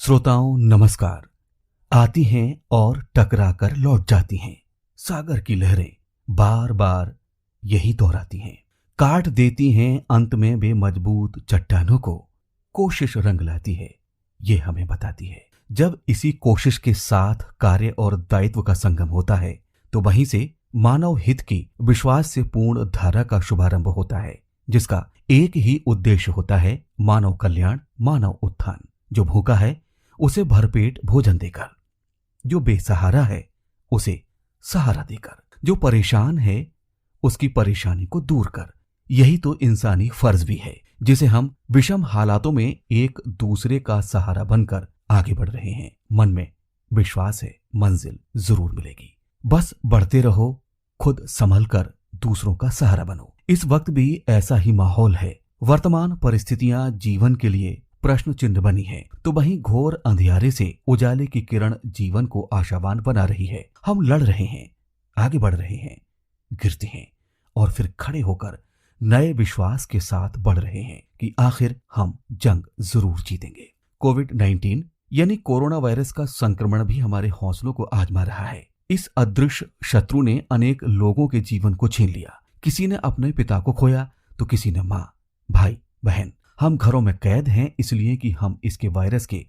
श्रोताओं नमस्कार। आती हैं और टकरा कर लौट जाती हैं। सागर की लहरें बार बार यही दोहराती हैं, काट देती हैं अंत में बेमजबूत चट्टानों को। कोशिश रंग लाती है, ये हमें बताती है। जब इसी कोशिश के साथ कार्य और दायित्व का संगम होता है तो वहीं से मानव हित की विश्वास से पूर्ण धारा का शुभारंभ होता है, जिसका एक ही उद्देश्य होता है, मानव कल्याण, मानव उत्थान। जो भूखा है उसे भरपेट भोजन देकर, जो बेसहारा है उसे सहारा देकर, जो परेशान है उसकी परेशानी को दूर कर। यही तो इंसानी फर्ज भी है, जिसे हम विषम हालातों में एक दूसरे का सहारा बनकर आगे बढ़ रहे हैं। मन में विश्वास है, मंजिल जरूर मिलेगी। बस बढ़ते रहो, खुद संभल कर दूसरों का सहारा बनो। इस वक्त भी ऐसा ही माहौल है। वर्तमान परिस्थितियां जीवन के लिए प्रश्न चिन्ह बनी है, तो वहीं घोर अंधियारे से उजाले की किरण जीवन को आशावान बना रही है। हम लड़ रहे हैं, आगे बढ़ रहे हैं, गिरते हैं और फिर खड़े होकर नए विश्वास के साथ बढ़ रहे हैं कि आखिर हम जंग जरूर जीतेंगे। कोविड-19 यानी कोरोना वायरस का संक्रमण भी हमारे हौसलों को आजमा रहा है। इस अदृश्य शत्रु ने अनेक लोगों के जीवन को छीन लिया। किसी ने अपने पिता को खोया तो किसी ने माँ, भाई, बहन। हम घरों में कैद हैं इसलिए कि हम इसके वायरस के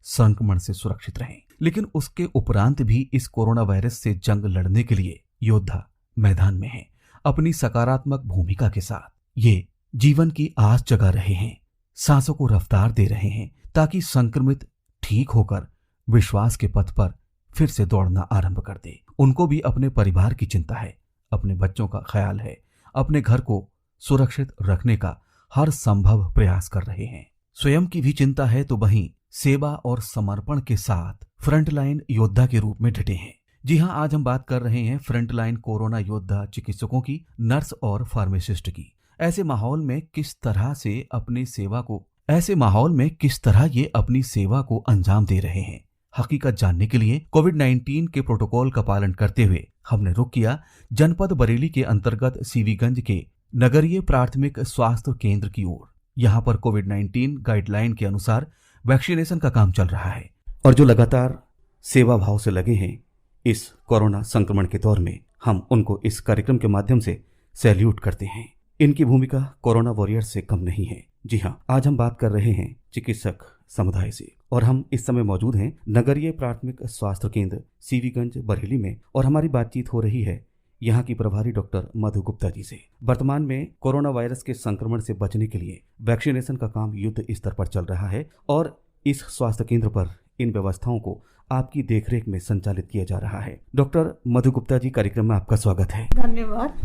संक्रमण से सुरक्षित रहें। लेकिन उसके उपरांत भी इस कोरोना वायरस से जंग लड़ने के लिए योद्धा मैदान में हैं, अपनी सकारात्मक भूमिका के साथ। ये जीवन की आस जगा रहे हैं, सांसों को रफ्तार दे रहे हैं, ताकि संक्रमित ठीक होकर विश्वास के पथ पर फिर से दौड़ना आरंभ कर दे। उनको भी अपने परिवार की चिंता है, अपने बच्चों का ख्याल है, अपने घर को सुरक्षित रखने का हर संभव प्रयास कर रहे हैं। स्वयं की भी चिंता है, तो वहीं सेवा और समर्पण के साथ फ्रंटलाइन योद्धा के रूप में डटे हैं। जी हां, आज हम बात कर रहे हैं फ्रंटलाइन कोरोना योद्धा चिकित्सकों की, नर्स और फार्मासिस्ट की। ऐसे माहौल में किस तरह ये अपनी सेवा को अंजाम दे रहे हैं। हकीकत जानने के लिए कोविड-19 के प्रोटोकॉल का पालन करते हुए हमने रुख किया जनपद बरेली के अंतर्गत सीवीगंज के नगरीय प्राथमिक स्वास्थ्य केंद्र की ओर। यहाँ पर कोविड-19 गाइडलाइन के अनुसार वैक्सीनेशन का काम चल रहा है और जो लगातार सेवा भाव से लगे हैं इस कोरोना संक्रमण के दौर में, हम उनको इस कार्यक्रम के माध्यम से सैल्यूट करते हैं। इनकी भूमिका कोरोना वॉरियर से कम नहीं है। जी हाँ, आज हम बात कर रहे हैं चिकित्सक समुदाय से और हम इस समय मौजूद हैं नगरीय प्राथमिक स्वास्थ्य केंद्र सीवीगंज बरेली में और हमारी बातचीत हो रही है यहाँ की प्रभारी डॉक्टर मधु गुप्ता जी से। वर्तमान में कोरोना वायरस के संक्रमण से बचने के लिए वैक्सीनेशन का काम युद्ध स्तर पर चल रहा है और इस स्वास्थ्य केंद्र पर इन व्यवस्थाओं को आपकी देखरेख में संचालित किया जा रहा है। डॉक्टर मधु गुप्ता जी, कार्यक्रम में आपका स्वागत है। धन्यवाद।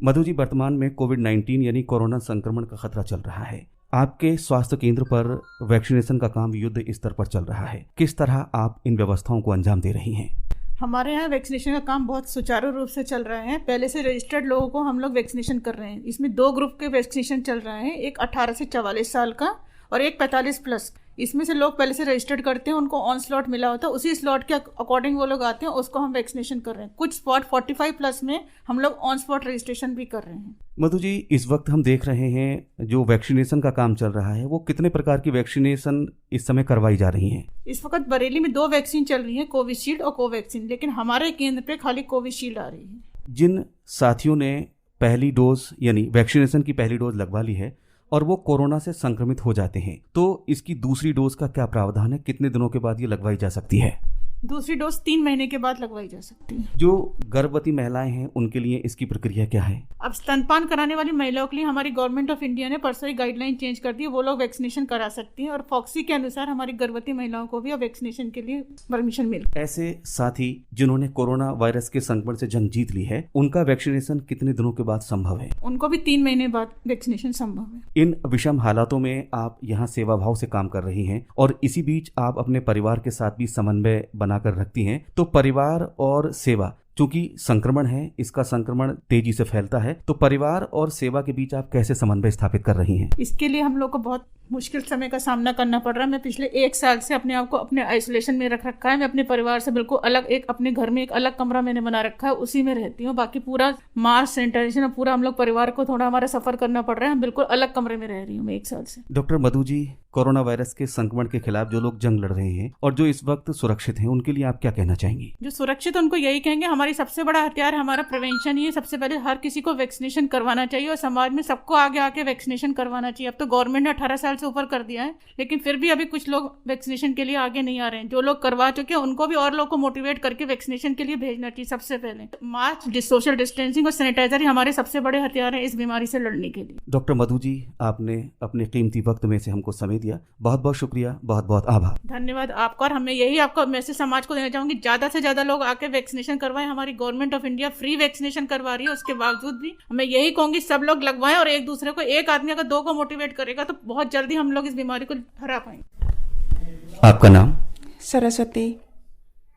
मधु जी, वर्तमान में कोविड-19 यानी कोरोना संक्रमण का खतरा चल रहा है। आपके स्वास्थ्य केंद्र पर वैक्सीनेशन का काम युद्ध स्तर पर चल रहा है। किस तरह आप इन व्यवस्थाओं को अंजाम दे रही हैं? हमारे यहाँ वैक्सीनेशन का काम बहुत सुचारू रूप से चल रहा है। पहले से रजिस्टर्ड लोगों को हम लोग वैक्सीनेशन कर रहे हैं। इसमें 2 ग्रुप के वैक्सीनेशन चल रहे हैं, एक 18 से 44 साल का और एक 45 प्लस। इसमें से लोग पहले से रजिस्टर्ड करते हैं, उनको ऑन स्लॉट मिला होता है, उसी स्लॉट के अकॉर्डिंग वो लोग आते हैं, उसको हम वैक्सीनेशन कर रहे हैं। कुछ स्पॉट 45 प्लस में हम लोग ऑन स्पॉट रजिस्ट्रेशन भी कर रहे हैं। मधु जी, इस वक्त हम देख रहे हैं जो वैक्सीनेशन का काम चल रहा है, वो कितने प्रकार की वैक्सीनेशन इस समय करवाई जा रही हैं? इस वक्त बरेली में 2 वैक्सीन चल रही है, कोविशील्ड और कोवैक्सीन, लेकिन हमारे केंद्र पे खाली कोविशील्ड आ रही है। जिन साथियों ने पहली डोज यानी वैक्सीनेशन की पहली डोज लगवा ली है और वो कोरोना से संक्रमित हो जाते हैं, तो इसकी दूसरी डोज का क्या प्रावधान है? कितने दिनों के बाद ये लगवाई जा सकती है? दूसरी डोज 3 महीने के बाद लगवाई जा सकती है। जो गर्भवती महिलाएं हैं उनके लिए इसकी प्रक्रिया क्या है? अब स्तनपान कराने वाली महिलाओं के लिए हमारी गवर्नमेंट ऑफ इंडिया ने परसों ही गाइडलाइन चेंज कर दी है, वो लोग वैक्सीनेशन करा सकती हैं और फॉक्सी के अनुसार हमारी गर्भवती महिलाओं को भी अब वैक्सीनेशन के लिए परमिशन मिल। ऐसे साथी जिन्होंने कोरोना वायरस के संक्रमण से जंग जीत ली है, उनका वैक्सीनेशन कितने दिनों के बाद संभव है? उनको भी 3 महीने बाद वैक्सीनेशन संभव है। इन विषम हालातों में आप यहाँ सेवा भाव से काम कर रही हैं और इसी बीच आप अपने परिवार के साथ भी समन्वय बनाकर रखती हैं, तो परिवार और सेवा चूंकि संक्रमण है, इसका संक्रमण तेजी से फैलता है, तो परिवार और सेवा के बीच आप कैसे समन्वय स्थापित कर रही हैं? इसके लिए हम लोग को बहुत मुश्किल समय का सामना करना पड़ रहा है। मैं पिछले 1 साल से अपने आप को अपने आइसोलेशन में रख रखा है। मैं अपने परिवार से बिल्कुल अलग, एक अपने घर में एक अलग कमरा मैंने बना रखा है, उसी में रहती हूँ। बाकी पूरा मास्क, सैनिटाइजेशन, पूरा हम लोग परिवार को थोड़ा हमारा सफर करना पड़ रहा है। हम बिल्कुल अलग कमरे में रह रही हूँ मैं 1 साल से। Doctor Madhu ji, corona virus के संक्रमण के खिलाफ जो लोग जंग लड़ रहे हैं और जो इस वक्त सुरक्षित हैं, उनके लिए आप क्या कहना चाहेंगी? जो सुरक्षित, उनको यही कहेंगे, हमारी सबसे बड़ा हथियार हमारा प्रिवेंशन ही है। सबसे पहले हर किसी को वैक्सीनेशन करवाना चाहिए और समाज में सबको आगे आके वैक्सीनेशन करवाना चाहिए। अब तो गवर्नमेंट ने 18 साल से ऊपर कर दिया है, लेकिन फिर भी अभी कुछ लोग वैक्सीनेशन के लिए आगे नहीं आ रहे हैं। जो लोग करवा चुके हैं उनको भी और लोग को मोटिवेट करके वैक्सीनेशन के लिए भेजना चाहिए। सबसे पहले मास्क, सोशल डिस्टेंसिंग और सैनिटाइजर ही हमारे सबसे बड़े हथियार हैं इस बीमारी से लड़ने के लिए। डॉक्टर मधु जी, आपने अपने कीमती वक्त में से हमको समय दिया, बहुत बहुत शुक्रिया, बहुत बहुत आभार। धन्यवाद आपका। और हमें यही आपको मैसेज समाज को देना चाहूंगी, ज्यादा से ज्यादा लोग आके वैक्सीनेशन करवाएं। हमारी government of India free vaccination करवा रही है, उसके बावजूद भी मैं यही कहूंगी सब लोग लगवाएं। और एक दूसरे को, एक आदमी अगर 2 को मोटिवेट करेगा तो बहुत जल्दी हम लोग इस बीमारी को हरा पाएंगे। आपका नाम? सरस्वती।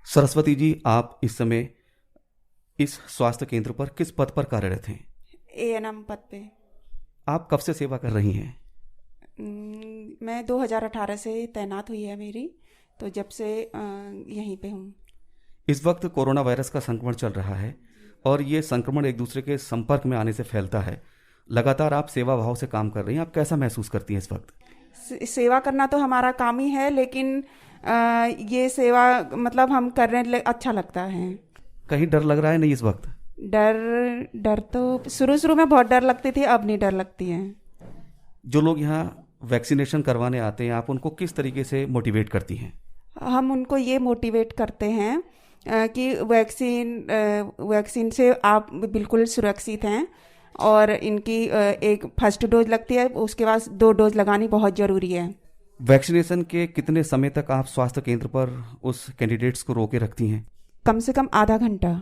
सरस्वती जी, आप इस समय इस स्वास्थ्य केंद्र पर किस पद पर कार्यरत हैं? ANM पद पे। आप कब से सेवा कर रही हैं? मैं 2018 से तैनात हुई है मेरी, तो जब से यहीं पे हूँ। इस वक्त कोरोना वायरस का संक्रमण चल रहा है और ये संक्रमण एक दूसरे के संपर्क में आने से फैलता है। लगातार आप सेवा भाव से काम कर रही हैं, आप कैसा महसूस करती हैं इस वक्त? सेवा करना तो हमारा काम ही है, लेकिन ये सेवा मतलब हम करने अच्छा लगता है। कहीं डर लग रहा है नहीं इस वक्त? डर तो शुरू में बहुत डर लगती थी, अब नहीं डर लगती है। जो लोग यहाँ वैक्सीनेशन करवाने आते हैं, आप उनको किस तरीके से मोटिवेट करती हैं? हम उनको ये मोटिवेट करते हैं कि वैक्सीन से आप बिल्कुल सुरक्षित हैं और इनकी एक फर्स्ट डोज लगती है, उसके बाद 2 डोज लगानी बहुत ज़रूरी है। वैक्सीनेशन के कितने समय तक आप स्वास्थ्य केंद्र पर उस कैंडिडेट्स को रोके रखती हैं? कम से कम आधा घंटा।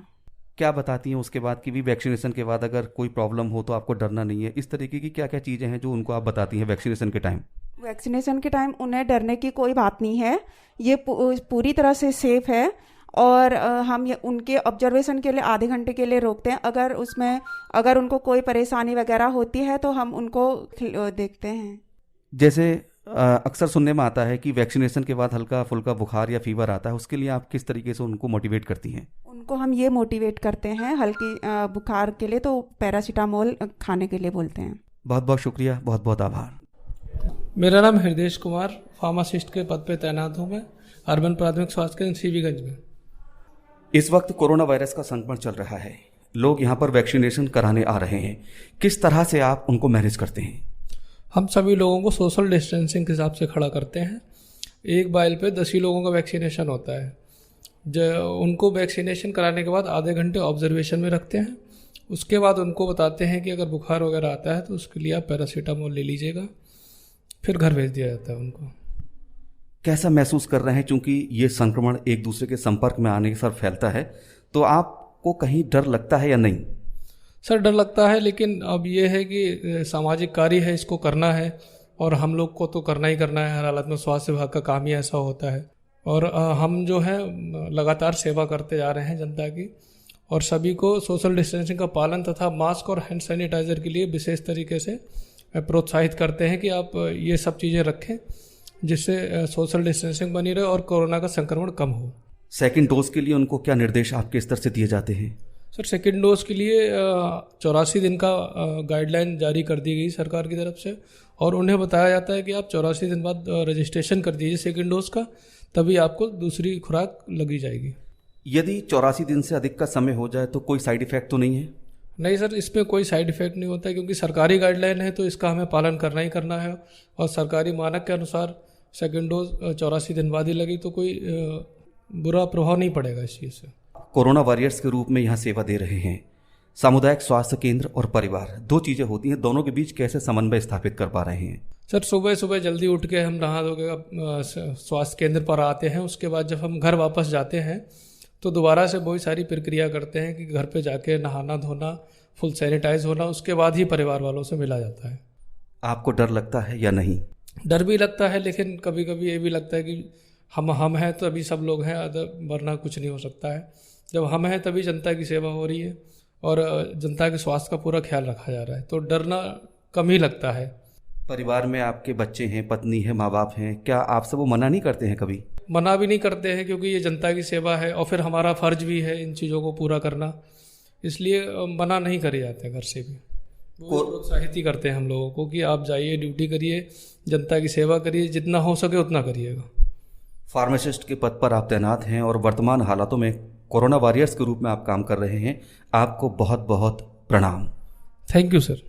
क्या बताती हैं उसके बाद कि भी वैक्सीनेशन के बाद अगर कोई प्रॉब्लम हो तो आपको डरना नहीं है? इस तरीके की क्या क्या चीज़ें हैं जो उनको आप बताती हैं वैक्सीनेशन के टाइम? वैक्सीनेशन के टाइम उन्हें डरने की कोई बात नहीं है, ये पूरी तरह से सेफ है। और हम ये उनके ऑब्जर्वेशन के लिए आधे घंटे के लिए रोकते हैं। अगर उनको कोई परेशानी वगैरह होती है तो हम उनको देखते हैं। जैसे अक्सर सुनने में आता है कि वैक्सीनेशन के बाद हल्का फुल्का बुखार या फीवर आता है, उसके लिए आप किस तरीके से उनको मोटिवेट करती हैं? उनको हम ये मोटिवेट करते हैं, हल्की बुखार के लिए तो पैरासीटामोल खाने के लिए बोलते हैं। बहुत बहुत शुक्रिया, बहुत बहुत आभार। मेरा नाम हृदय कुमार, फार्मासिस्ट के पद पे तैनात हूँ मैं अर्बन प्राथमिक स्वास्थ्य केंद्र सीवीगंज में। इस वक्त कोरोना वायरस का संक्रमण चल रहा है, लोग यहाँ पर वैक्सीनेशन कराने आ रहे हैं, किस तरह से आप उनको मैनेज करते हैं? हम सभी लोगों को सोशल डिस्टेंसिंग के हिसाब से खड़ा करते हैं। एक बाइल पे 10 ही लोगों का वैक्सीनेशन होता है। उनको वैक्सीनेशन कराने के बाद आधे घंटे ऑब्जर्वेशन में रखते हैं। उसके बाद उनको बताते हैं कि अगर बुखार वगैरह आता है तो उसके लिए आप पैरासीटामोल ले लीजिएगा, फिर घर भेज दिया जाता है उनको। कैसा महसूस कर रहे हैं? चूंकि ये संक्रमण एक दूसरे के संपर्क में आने के साथ फैलता है, तो आपको कहीं डर लगता है या नहीं? सर, डर लगता है, लेकिन अब ये है कि सामाजिक कार्य है, इसको करना है और हम लोग को तो करना ही करना है हर हालत में। स्वास्थ्य विभाग का काम ही ऐसा होता है और हम जो है लगातार सेवा करते जा रहे हैं जनता की, और सभी को सोशल डिस्टेंसिंग का पालन तथा मास्क और हैंड सैनिटाइज़र के लिए विशेष तरीके से प्रोत्साहित करते हैं कि आप ये सब चीज़ें रखें, जिससे सोशल डिस्टेंसिंग बनी रहे और कोरोना का संक्रमण कम हो। सेकंड डोज के लिए उनको क्या निर्देश आपके स्तर से दिए जाते हैं? सर, सेकंड डोज के लिए 84 दिन का गाइडलाइन जारी कर दी गई सरकार की तरफ से, और उन्हें बताया जाता है कि आप 84 दिन बाद रजिस्ट्रेशन कर दीजिए सेकंड डोज का, तभी आपको दूसरी खुराक लगी जाएगी। यदि 84 दिन से अधिक का समय हो जाए तो कोई साइड इफेक्ट तो नहीं है? नहीं सर, इसमें कोई साइड इफेक्ट नहीं होता है, क्योंकि सरकारी गाइडलाइन है तो इसका हमें पालन करना ही करना है, और सरकारी मानक के अनुसार सेकंड डोज 84 दिन बाद ही लगी तो कोई बुरा प्रभाव नहीं पड़ेगा इस चीज़ से। कोरोना वॉरियर्स के रूप में यहाँ सेवा दे रहे हैं। सामुदायिक स्वास्थ्य केंद्र और परिवार, 2 चीज़ें होती हैं, दोनों के बीच कैसे समन्वय स्थापित कर पा रहे हैं? सर, सुबह सुबह जल्दी उठ के हम नहा धो के स्वास्थ्य केंद्र पर आते हैं। उसके बाद जब हम घर वापस जाते हैं तो दोबारा से बहुत सारी प्रक्रिया करते हैं कि घर पे जाके नहाना धोना, फुल सैनिटाइज होना, उसके बाद ही परिवार वालों से मिला जाता है। आपको डर लगता है या नहीं? डर भी लगता है, लेकिन कभी कभी ये भी लगता है कि हम हैं तो अभी सब लोग हैं, वरना कुछ नहीं हो सकता है। जब हम हैं तभी जनता की सेवा हो रही है और जनता के स्वास्थ्य का पूरा ख्याल रखा जा रहा है, तो डरना कम ही लगता है। परिवार में आपके बच्चे हैं, पत्नी है, माँ बाप हैं, क्या आपसे वो मना नहीं करते हैं कभी? मना भी नहीं करते हैं क्योंकि ये जनता की सेवा है और फिर हमारा फर्ज भी है इन चीज़ों को पूरा करना, इसलिए मना नहीं करे जाते घर से भी। वो प्रोत्साहित ही करते हैं हम लोगों को कि आप जाइए, ड्यूटी करिए, जनता की सेवा करिए, जितना हो सके उतना करिएगा। फार्मासिस्ट के पद पर आप तैनात हैं और वर्तमान हालातों में कोरोना वॉरियर्स के रूप में आप काम कर रहे हैं। आपको बहुत बहुत प्रणाम। Thank you sir.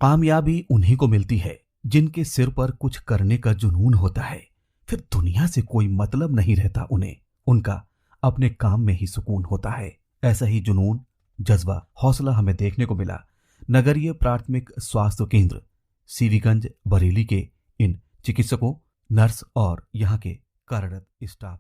कामयाबी उन्हीं को मिलती है जिनके सिर पर कुछ करने का जुनून होता है, फिर दुनिया से कोई मतलब नहीं रहता उन्हें, उनका अपने काम में ही सुकून होता है। ऐसा ही जुनून, जज्बा, हौसला हमें देखने को मिला नगरीय प्राथमिक स्वास्थ्य केंद्र सीवीगंज बरेली के इन चिकित्सकों, नर्स और यहाँ के कार्यरत स्टाफ